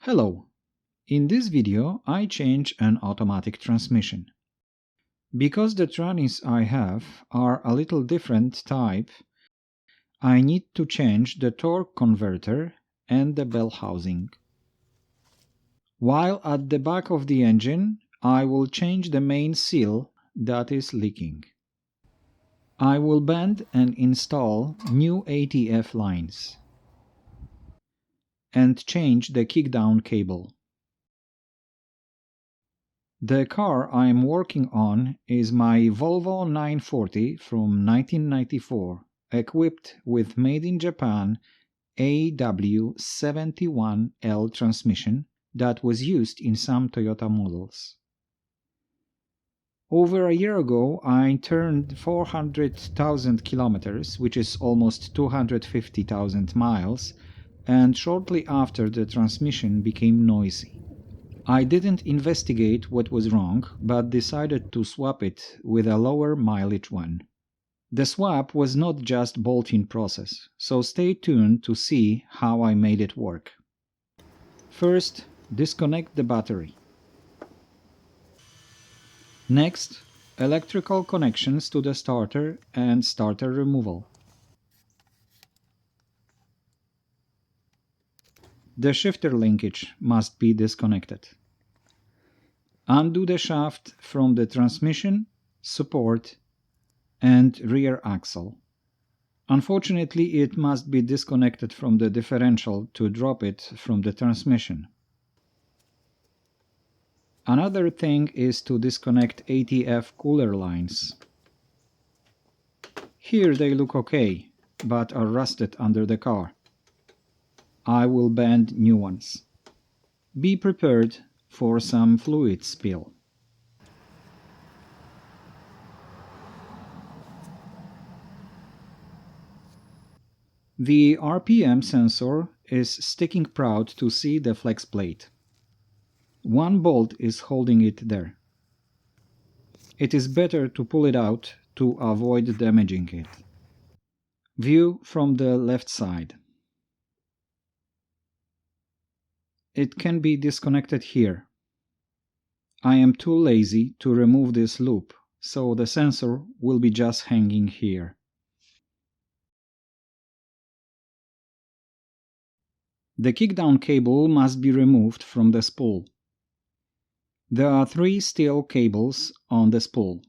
Hello! In this video I change an automatic transmission. Because the trannies I have are a little different type, I need to change the torque converter and the bell housing. While at the back of the engine, I will change the main seal that is leaking. I will bend and install new ATF lines and change the kickdown cable. The car I am working on is my Volvo 940 from 1994, equipped with made in Japan AW71L transmission that was used in some Toyota models. Over a year ago I turned 400,000 kilometers, which is almost 250,000 miles, and shortly after the transmission became noisy. I didn't investigate what was wrong, but decided to swap it with a lower mileage one. The swap was not just bolt-in process, so stay tuned to see how I made it work. First, disconnect the battery. Next, electrical connections to the starter and starter removal. The shifter linkage must be disconnected. Undo the shaft from the transmission, support, and rear axle. Unfortunately, it must be disconnected from the differential to drop it from the transmission. Another thing is to disconnect ATF cooler lines. Here they look okay, but are rusted under the car. I will bend new ones. Be prepared for some fluid spill. The RPM sensor is sticking proud to see the flex plate. One bolt is holding it there. It is better to pull it out to avoid damaging it. View from the left side. It can be disconnected here. I am too lazy to remove this loop, so the sensor will be just hanging here. The kickdown cable must be removed from the spool. There are 3 steel cables on the spool: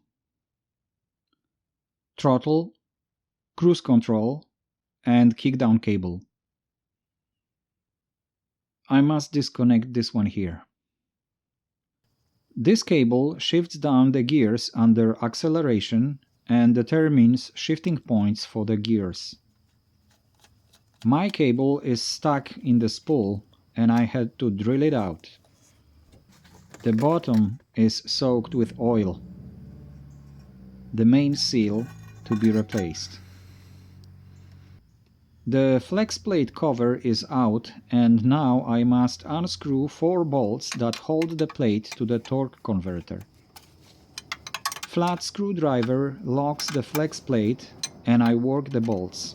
throttle, cruise control, and kickdown cable. I must disconnect this one here. This cable shifts down the gears under acceleration and determines shifting points for the gears. My cable is stuck in the spool and I had to drill it out. The bottom is soaked with oil. The main seal to be replaced. The flex plate cover is out, and now I must unscrew 4 bolts that hold the plate to the torque converter. Flat screwdriver locks the flex plate and I work the bolts.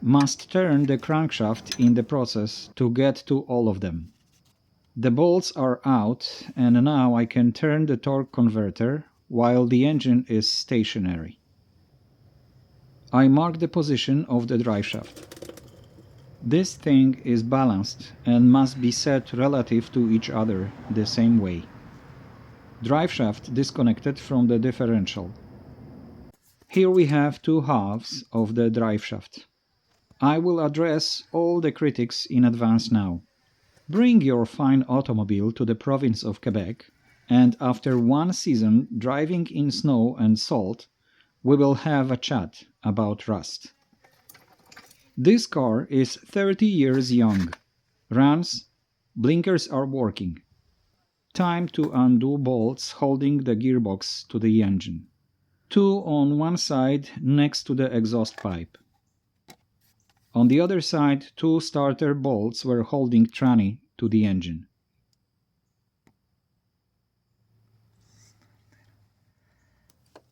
Must turn the crankshaft in the process to get to all of them. The bolts are out and now I can turn the torque converter while the engine is stationary. I mark the position of the driveshaft. This thing is balanced and must be set relative to each other the same way. Driveshaft disconnected from the differential. Here we have 2 halves of the driveshaft. I will address all the critics in advance now. Bring your fine automobile to the province of Quebec, and after 1 season driving in snow and salt, we will have a chat about rust. This car is 30 years young. Runs, blinkers are working. Time to undo bolts holding the gearbox to the engine. 2 on one side next to the exhaust pipe. On the other side, 2 starter bolts were holding tranny to the engine.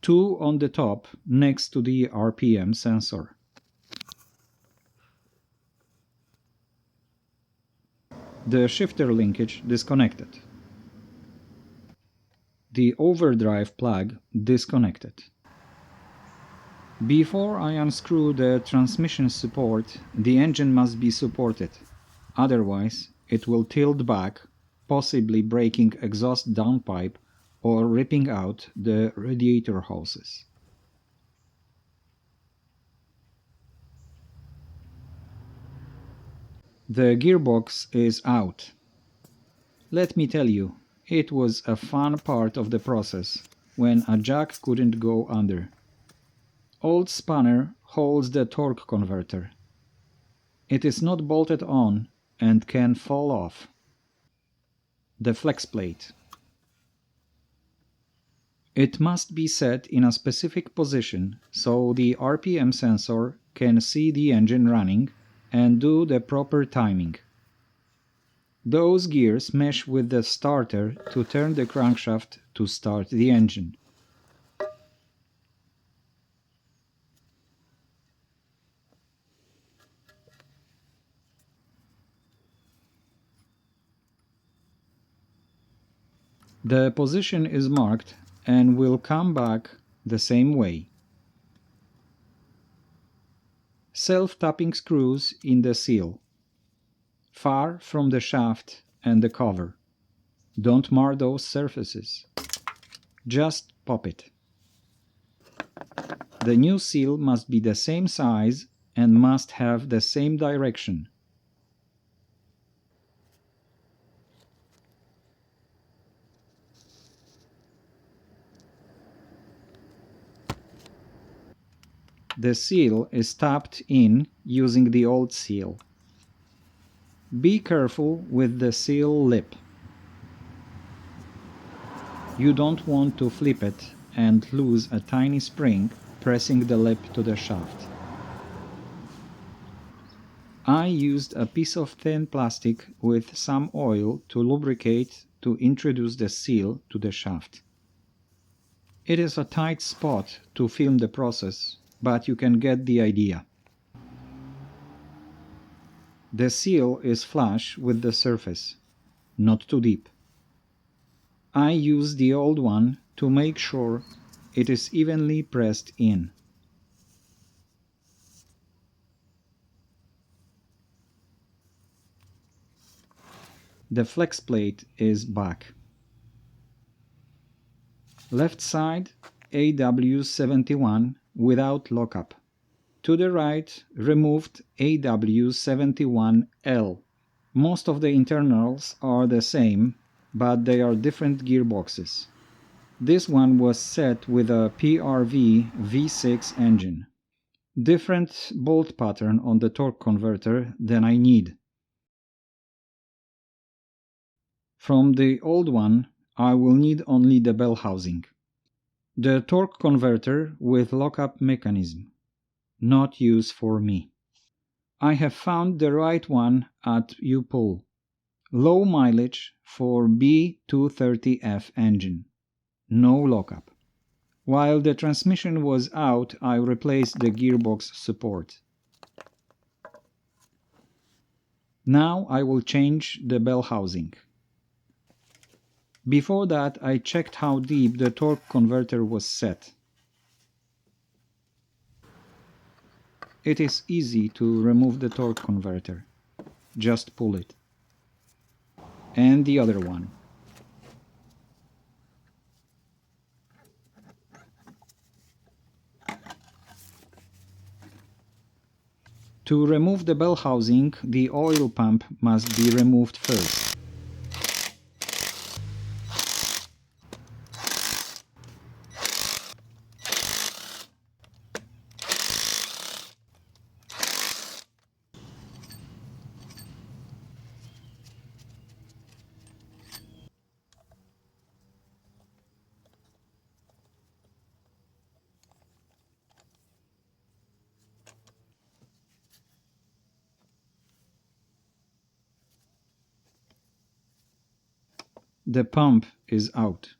Two on the top next to the RPM sensor. The shifter linkage disconnected. The overdrive plug disconnected. Before I unscrew the transmission support, the engine must be supported. Otherwise, it will tilt back, possibly breaking exhaust downpipe or ripping out the radiator hoses. The gearbox is out. Let me tell you, it was a fun part of the process when a jack couldn't go under. Old spanner holds the torque converter. It is not bolted on and can fall off. The flex plate. It must be set in a specific position so the RPM sensor can see the engine running and do the proper timing. Those gears mesh with the starter to turn the crankshaft to start the engine. The position is marked and will come back the same way. Self-tapping screws in the seal, far from the shaft and the cover. Don't mar those surfaces. Just pop it. The new seal must be the same size and must have the same direction. The seal is tapped in using the old seal. Be careful with the seal lip. You don't want to flip it and lose a tiny spring pressing the lip to the shaft. I used a piece of thin plastic with some oil to lubricate to introduce the seal to the shaft. It is a tight spot to film the process, but you can get the idea. The seal is flush with the surface, not too deep. I use the old one to make sure it is evenly pressed in. The flex plate is back. Left side AW71 without lockup. To the right, removed AW71L. Most of the internals are the same, but they are different gearboxes. This one was set with a PRV V6 engine. Different bolt pattern on the torque converter than I need. From the old one, I will need only the bell housing. The torque converter with lockup mechanism. Not use for me. I have found the right one at U-Pull. Low mileage for B230F engine. No lockup. While the transmission was out, I replaced the gearbox support. Now I will change the bell housing. Before that, I checked how deep the torque converter was set. It is easy to remove the torque converter. Just pull it. And the other one. To remove the bell housing, the oil pump must be removed first. The pump is out.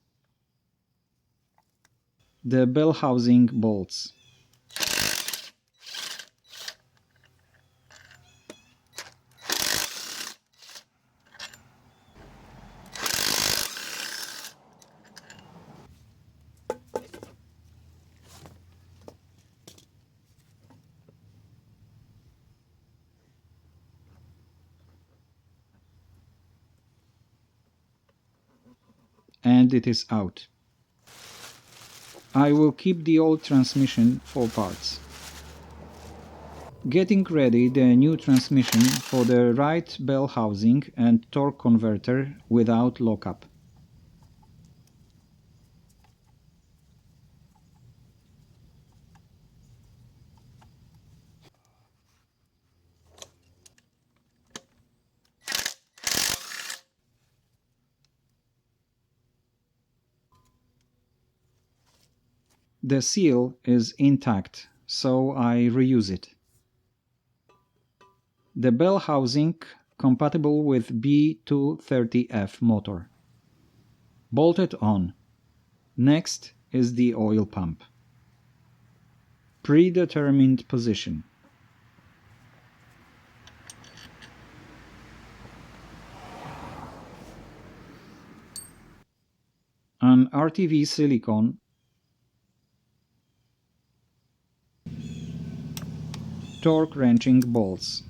The bell housing bolts. and it is out. I will keep the old transmission for parts. Getting ready the new transmission for the right bell housing and torque converter without lockup. The seal is intact, so I reuse it. The bell housing compatible with B230F motor. Bolted on. Next is the oil pump. Predetermined position. An RTV silicone. Torque wrenching bolts.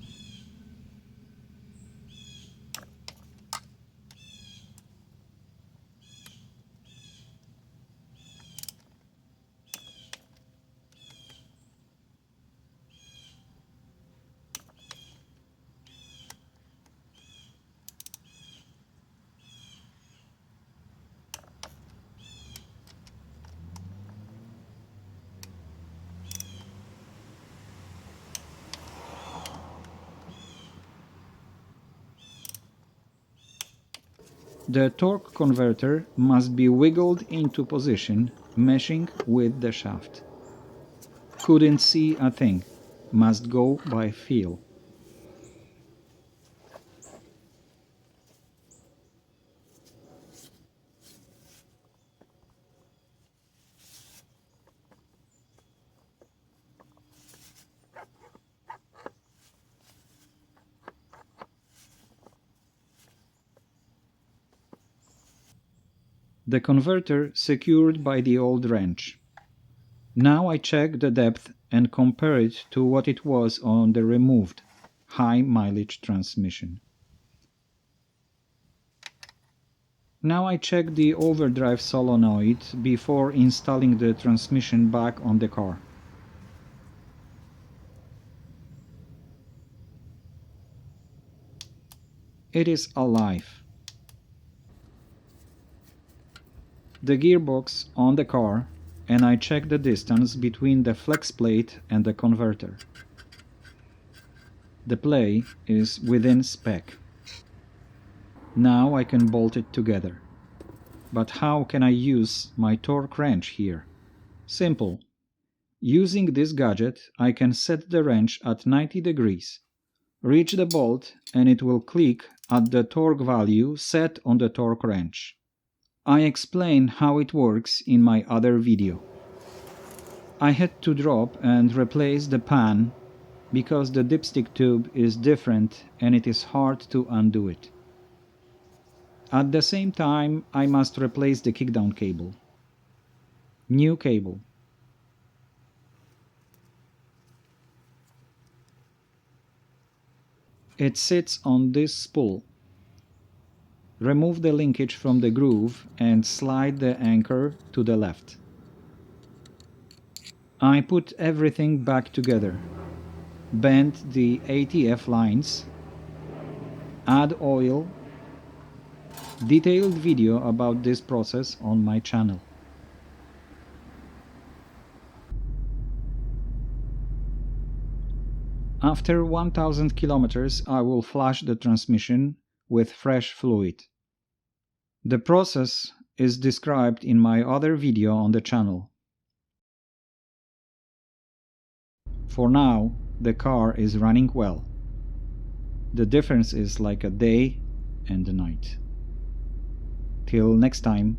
The torque converter must be wiggled into position, meshing with the shaft. Couldn't see a thing. Must go by feel. The converter secured by the old wrench. Now I check the depth and compare it to what it was on the removed, high-mileage transmission. Now I check the overdrive solenoid before installing the transmission back on the car. It is alive. The gearbox on the car, and I check the distance between the flex plate and the converter. The play is within spec. Now I can bolt it together. But how can I use my torque wrench here? Simple. Using this gadget, I can set the wrench at 90 degrees, reach the bolt, and it will click at the torque value set on the torque wrench. I explain how it works in my other video. I had to drop and replace the pan because the dipstick tube is different and it is hard to undo it. At the same time, I must replace the kickdown cable. New cable. It sits on this spool. Remove the linkage from the groove and slide the anchor to the left. I put everything back together. Bend the ATF lines. Add oil. Detailed video about this process on my channel. After 1000 kilometers, I will flush the transmission with fresh fluid. The process is described in my other video on the channel. For now, the car is running well. The difference is like a day and a night. Till next time.